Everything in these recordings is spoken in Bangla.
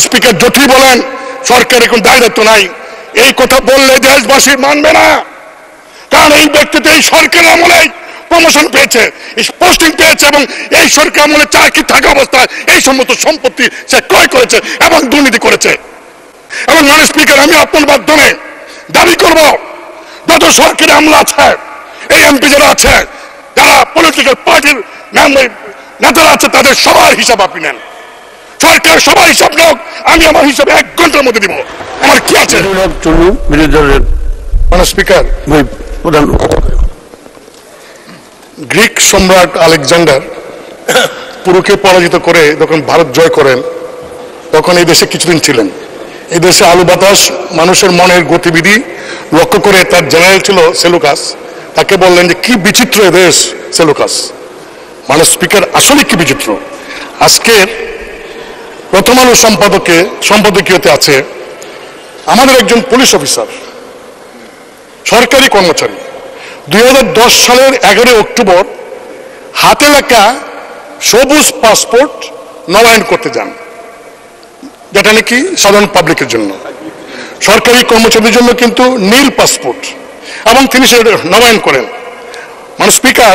স্পিকার যতই বলেন সরকারের কোনো দায়িত্ব নাই, এই কথা বললে দেশবাসী মানবে না। কারণ এই ব্যক্তি তো এই সরকারের আমলে প্রমোশন পেয়েছে, পোস্টিং পেয়েছে, এবং এই সরকার আমলে চাকরি থাকা অবস্থায় এই সমস্ত সম্পত্তি সে ক্রয় করেছে এবং দুর্নীতি করেছে। এবং মাননীয় স্পিকার, আমি আপনার মাধ্যমে দাবি করব, যত সরকারি আমলা আছে, এই এমপি যারা আছে, যারা পলিটিক্যাল পার্টির নেতারা আছে, তাদের সবার হিসাব আপনি নেন। সরকার সবার হিসাব হোক, আমি আমার হিসাবে 1 ঘন্টার মধ্যে দিব। আমার কি আছে? মাননীয় স্পিকার, গ্রিক সম্রাট আলেকজান্ডার পুরুকে পরাজিত করে যখন ভারত জয় করেন, তখন এই দেশে কিছুদিন ছিলেন। এই দেশে আলু বাতাস মানুষের মনের গতিবিধি লক্ষ্য করে তার জেনারেল ছিল সেলুকাস, তাকে বললেন যে কি বিচিত্র দেশ সেলুকাস। মাননীয় স্পিকার, আসলে কি বিচিত্র। আজকের প্রথম আলো সম্পাদকীয়তে আছে আমাদের একজন পুলিশ অফিসার, সরকারি কর্মচারী, 2010 সালের 11 অক্টোবর হাতে লেখা সবুজ পাসপোর্ট নবায়ন করতে যান, যেটা নাকি সাধারণ পাবলিকের জন্য। সরকারি কর্মচারীদের জন্য কিন্তু নীল পাসপোর্ট, এবং তিনি সেটা নবায়ন করেন। মানে স্পিকার,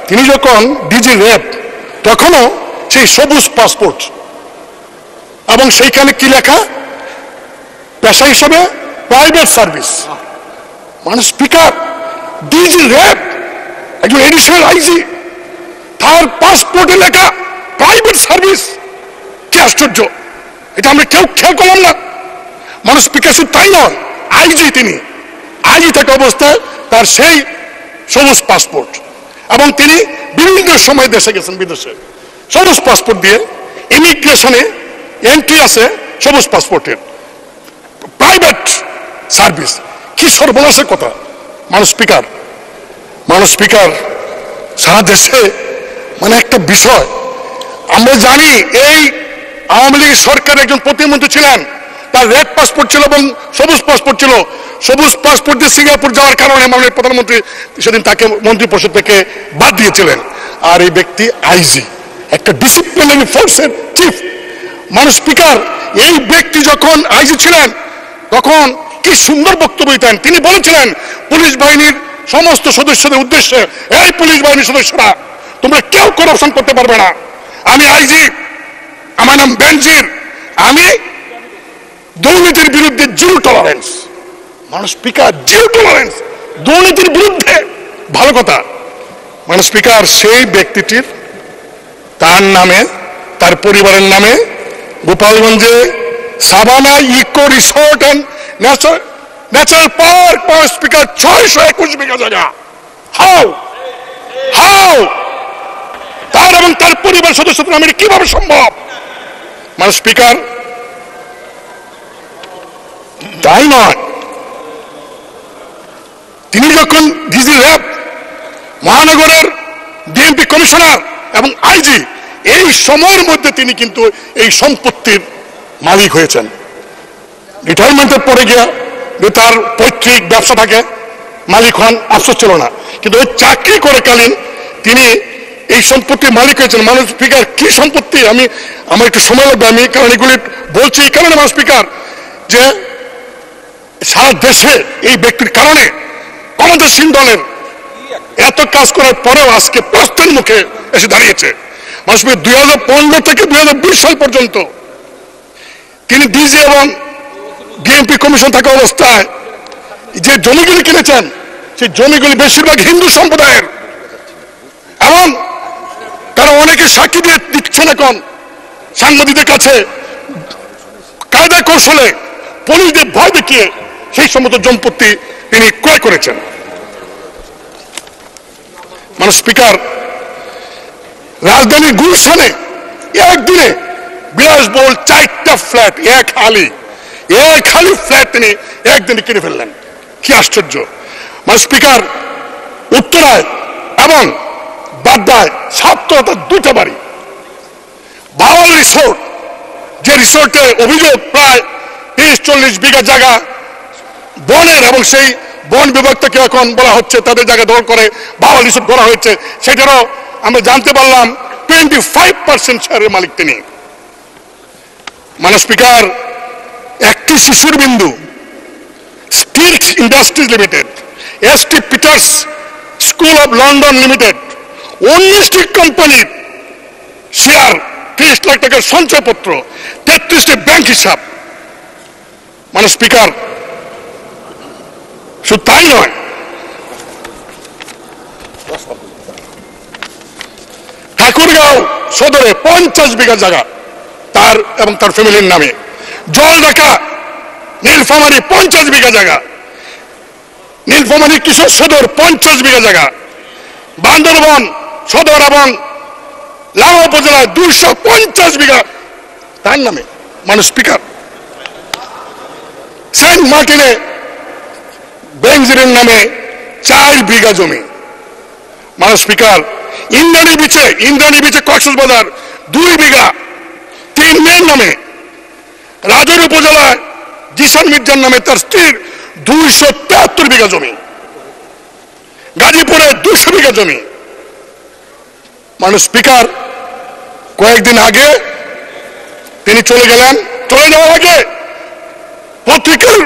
তিনি যখন ডিজি র্যাব, তখনও সেই সবুজ পাসপোর্ট, এবং সেইখানে কি লেখা, পেশা হিসেবে প্রাইভেট সার্ভিস। মানে স্পিকার, ডিজি র্যাব, একজন এডিশনাল আইজি, তার পাসপোর্টে লেখা প্রাইভেট সার্ভিস। কি আশ্চর্য, এটা আমরা কেউ খেয়াল করলাম না। মানুষ স্পিকার শুধু তাই নয়, আইজি, তিনি আইজি থাকা অবস্থায় তার সেই সবুজ পাসপোর্ট, এবং তিনি বিভিন্ন সময় দেশে গেছেন, বিদেশে সবুজ পাসপোর্ট দিয়ে। ইমিগ্রেশনে এন্ট্রি আছে সবুজ পাসপোর্টের, প্রাইভেট সার্ভিস। কি সর্বনাশের কথা। মানুষ স্পিকার, সারা দেশে মানে একটা বিষয় আমরা জানি, এই আওয়ামী লীগ সরকারের একজন প্রতিমন্ত্রী ছিলেন, তার রেড পাসপোর্ট ছিল এবং সবুজ পাসপোর্ট ছিল। সবুজ পাসপোর্ট দিয়ে সিঙ্গাপুর যাওয়ার কারণে মাননীয় প্রধানমন্ত্রী সেদিন তাকে মন্ত্রিপরিষদ থেকে বাদ দিয়েছিলেন। আর এই ব্যক্তি আইজি, একটা ডিসিপ্লিনারি ফোর্সের চিফ। মানুষ স্পিকার, এই ব্যক্তি যখন আইজি ছিলেন, তখন কি সুন্দর বক্তব্য দিতেন। তিনি বলেছিলেন পুলিশ বাহিনীর সমস্ত সদস্যদের উদ্দেশ্যে, এই পুলিশ বাহিনীর সদস্যরা, তোমরা কেউ করাপশন করতে পারবে না। আমি আইজি, আমার নাম বেনজির, আমি দুর্নীতির বিরুদ্ধে জিরো টলারেন্স। মানুষ স্পিকার, জিরো টলারেন্স দুর্নীতির বিরুদ্ধে। ভালো কথা। মানুষ স্পিকার, সেই ব্যক্তিটির তার নামে, তার পরিবারের নামে গোপালগঞ্জে Sabana eco resort and natural park, মানুষ স্পিকার, 621 বিঘা জায়গা। হাউ তার এবং তার পরিবার সদস্যদের নামে কিভাবে সম্ভব? মানুষ স্পিকার, তাই নয়, তিনি যখন ডিজি র্যাব, মহানগরের ডিএমপি কমিশনার এবং আইজি, এই সময়ের মধ্যে তিনি কিন্তু এই সম্পত্তির মালিক হয়েছেন। রিটায়ারমেন্টের পরে গিয়া তার পৈতৃক ব্যবসা থাকে, মালিক হন, আফসোস ছিল না। কিন্তু ওই চাকরি করে কালীন তিনি এই সম্পত্তির মালিক হয়েছেন। মানুষ স্পিকার, কি সম্পত্তি, আমার একটু সময় লাগবে, আমি কারণ এগুলি বলছি এই কারণে মানুষ স্পিকার, যে সারা দেশে এই ব্যক্তির কারণে ক্ষমতাসীন দলের এত কাজ করার পরেও আজকে প্রশ্নের মুখে এসে দাঁড়িয়েছে। মানুষ 2015 থেকে 2020 সাল পর্যন্ত তিনি ডিজি এবং ডিএমপি কমিশন থাকা অবস্থায় যে জমিগুলি কিনেছেন, সেই জমিগুলি বেশিরভাগ হিন্দু সম্প্রদায়ের, এবং তারা অনেকে সাক্ষী দিয়ে দিচ্ছেন এখন সাংবাদিকদের কাছে, কায়দা কৌশলে পুলিশদের ভয় দেখিয়ে সেই সমস্ত সম্পত্তি তিনি ক্রয় করেছেন। মানে স্পিকার, রাজধানীর গুলশানে একদিনে বিলাসবহুল 4টা ফ্ল্যাট, এক হালি ফ্ল্যাট তিনি একদিনে কিনে ফেললেন। কি আশ্চর্য। মানে স্পিকার, উত্তরায় এবং বাড্ডায় 2টা বাড়ি। বাওয়াল রিসোর্ট, যে রিসোর্টে অভিযোগ প্রায় 30-40 বিঘা জায়গা বনের, এবং সেই বন বিভাগ থেকে এখন বলা হচ্ছে তাদের জায়গা দখল করে বাওয়াল রিসোর্ট করা হয়েছে, সেটারও আমরা জানতে পারলাম 25% শেয়ারের মালিক তিনি। মাননীয় স্পিকার, একটি শিশুর বিন্দু, steel industries limited, ST Peter's school of London limited, 19টি কোম্পানির শেয়ার, 30 লাখ টাকার সঞ্চয়পত্র, 33টি ব্যাংক হিসাব। মাননীয় স্পিকার, শুধু তাই নয়, ঠাকুরগাঁও সদরে 50 বিঘা জায়গা তার এবং তার ফ্যামিলির নামে, জলঢাকা নীলফামারী 50 বিঘা জায়গা, নীলফামারী কিশোর সদর 50 বিঘা জায়গা, বান্দরবান সদর এবং লাঙ্গা উপজেলায় 250 বিঘা তার নামে। মাননীয় স্পিকার, সেন্ট মার্টিনে বেনজিরের নামে 4 বিঘা জমি। মাননীয় স্পিকার, ইন্দ্রাণী বিচে কক্সবাজার 2 বিঘা 3 মেয়ের নামে, রাজৌরি উপজেলায় জিসান মির্জার নামে তার স্ত্রীর 273 বিঘা জমি, গাজীপুরে 200 বিঘা জমি। মাননীয় স্পিকার, কয়েকদিন আগে তিনি চলে গেলেন, চলে যাওয়ার আগে পত্রিকার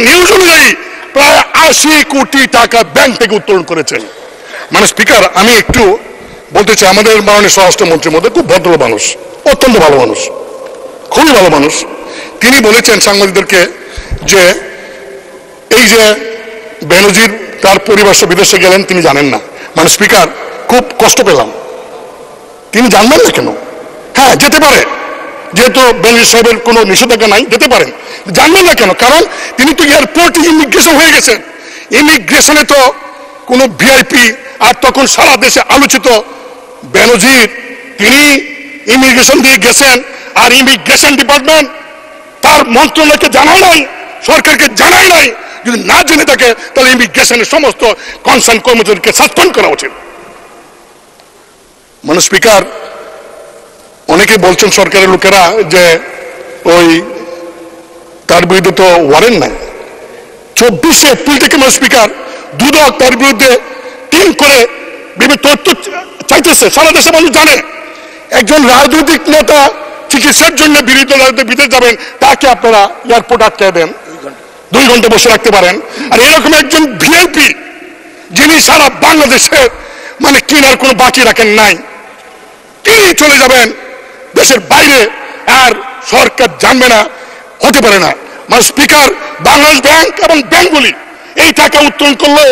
নিউজ অনুযায়ী প্রায় 80 কোটি টাকা ব্যাংক থেকে উত্তোলন করেছেন। মাননীয় স্পিকার, আমি একটু বলতে চাই, আমাদের মাননীয় স্বরাষ্ট্রমন্ত্রীর মধ্যে খুব ভদ্র মানুষ, অত্যন্ত ভালো মানুষ, খুবই ভালো মানুষ। তিনি বলেছেন সাংবাদিকদেরকে যে এই যে বেনজির তার পরিবার সহ বিদেশে গেলেন তিনি জানেন না। মাননীয় স্পিকার, খুব কষ্ট পেলাম, তিনি জানবেন না কেন? হ্যাঁ, যেতে পারে, যেহেতু বেনজির সাহেবের কোনো নিষেধাজ্ঞা নাই, যেতে পারেন, জানবেন না কেন? কারণ তিনি তো এয়ারপোর্টে ইমিগ্রেশন হয়ে গেছেন। ইমিগ্রেশনে তো কোনো ভিআইপি, আর তখন সারা দেশে আলোচিত বেনজির, তিনি ইমিগ্রেশন দিয়ে গেছেন, আর ইমিগ্রেশন ডিপার্টমেন্ট তার মন্ত্রণালয়কে জানায় নাই, সরকারকে জানায় নাই। যদি না জেনে থাকে তাহলে ইমিগ্রেশনের সমস্ত কনসার্ন কর্মচারীকে সাসপেন্ড করা উচিত। মাননীয় স্পিকার, অনেকে বলছেন সরকারের লোকেরা যে ওই তার বিরুদ্ধে তো ওয়ারেন্ট নাই। 24 এপ্রিল থেকে মাননীয় স্পিকার দুদক তার বিরুদ্ধে টিম করে বিভিন্ন তথ্য চাইতেছে, সারা দেশে মানুষ জানে। একজন রাজনৈতিক নেতা চিকিৎসার জন্য বিদেশ যাবেন, তাকে আপনারা এয়ারপোর্ট আটকে দেন, 2 ঘন্টা বসে রাখতে পারেন। আর এরকম একজন ভিআইপি যিনি সারা বাংলাদেশে মানে কেনার কোনো বাকি রাখেন নাই, তিনি চলে যাবেন দেশের বাইরে, আর সরকার জানবে না, হতে পারে না। মানে স্পিকার, বাংলাদেশ ব্যাংক এবং ব্যাংকগুলি এই টাকা উত্তোলন করলো,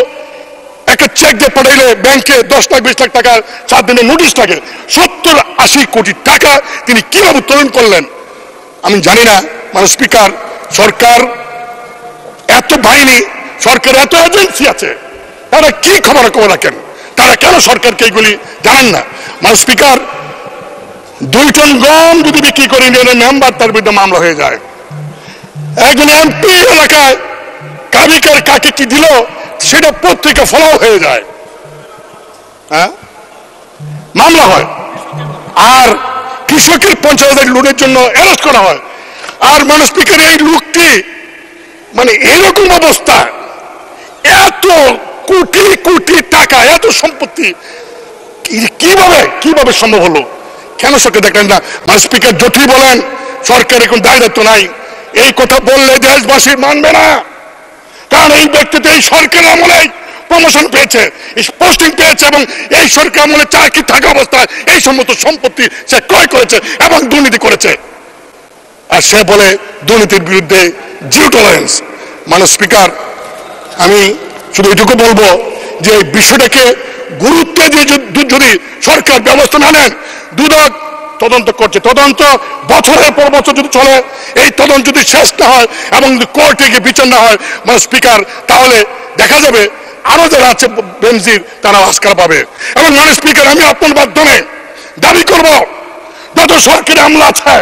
একটা চেক দিয়ে পাঠাইলে ব্যাংকে 10 লাখ 20 লাখ টাকা 7 দিনের নোটিশ থাকে। 70-80 কোটি টাকা তিনি কিভাবে উত্তোলন করলেন আমি জানি না। মানে স্পিকার, সরকার এত বাহিনী, সরকার এত এজেন্সি আছে, তারা কি খবর রাখেন? তারা কেন সরকারকে এইগুলি জানেন না? মানে স্পিকার, 2 টন গম যদি বিক্রি করে ইউনিয়নের মেম্বার, তার বিরুদ্ধে মামলা হয়ে যায়। একজন এমপি এলাকায় কাবিকার কাকে কি দিল সেটা পত্রিকা ফলাও হয়ে যায়, হ্যাঁ, মামলা হয়। আর কৃষকের 50,000 লোনের জন্য অ্যারেস্ট করা হয়। আর মাননীয় স্পিকার, এই লোকটি মানে এরকম অবস্থা, এত কোটি কোটি টাকা, এত সম্পত্তি কিভাবে সম্ভব হলো? কেন সরকার দেখলেন না? মানে স্পিকার, যতই বলেন সরকার এখন দায়িত্ব নাই, এই কথা বললে দেশবাসী মানবে না। কারণ এই ব্যক্তি তো এই সরকার আমলে প্রমোশন পেয়েছে, পোস্টিং পেয়েছে, এবং এই সরকার আমলে চাকরি থাকা অবস্থায় এই সমস্ত সম্পত্তি সে ক্রয় করেছে এবং দুর্নীতি করেছে। আর সে বলে দুর্নীতির বিরুদ্ধে জিরো টলারেন্স। মাননীয় স্পিকার, আমি শুধু এটুকু বলবো যে এই বিষয়টাকে গুরুত্ব দিয়ে যদি সরকার ব্যবস্থা না নেন, দুদক তদন্ত করছে, তদন্ত বছরের পর বছর যদি চলে, এই তদন্ত যদি শেষ না হয় এবং যদি কোর্টে গিয়ে বিচার না হয়, মানে স্পিকার, তাহলে দেখা যাবে আরো যারা আছে বেনজির, তারা আস্কার পাবে। এবং মানে স্পিকার, আমি আপনার মাধ্যমে দাবি করব, যত সরকারি আমলা আছে,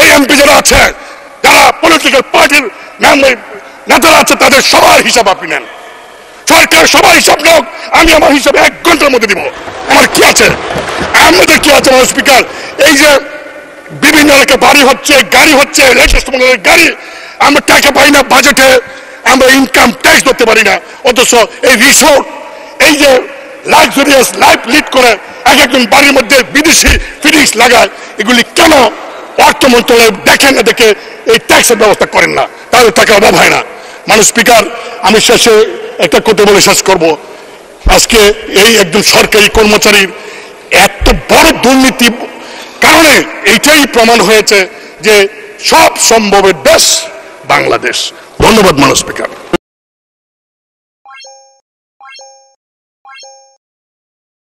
এই এমপি যারা আছে, যারা পলিটিক্যাল পার্টির নেতারা আছে, তাদের সবার হিসাব আপনি নেন। সরকার সবার হিসাব নেওক, আমি আমার হিসাবে 1 ঘন্টার মধ্যে দিব। আমার কি আছে, আমাদের কি আছে? মানে স্পিকার, এই যে বিভিন্ন এলাকায় বাড়ি হচ্ছে, গাড়ি হচ্ছে, রেজিস্ট্রেশনের গাড়ি, আমরা টাকা পাই না বাজেটে, আমরা ইনকাম ট্যাক্স ধরতে পারি না। অথচ এই রিসোর্ট, এই যে লাক্সারিয়াস লাইফ লিড করে, একজন বাড়ির মধ্যে বিদেশি ফিটিংস লাগায়, এগুলি কেন অর্থ মন্ত্রণালয় দেখেন না, দেখে এই ট্যাক্সের ব্যবস্থা করেন না, তাহলে টাকা অভাব হয় না। মানুষ স্পিকার, আমি শেষে একটা কথা বলে শেষ করব। আজকে এই একজন সরকারি কর্মচারীর এত বড় দুর্নীতি কারণে এইটাই প্রমাণ হয়েছে যে সব সম্ভবের দেশ বাংলাদেশ। ধন্যবাদ মাননীয় স্পিকার।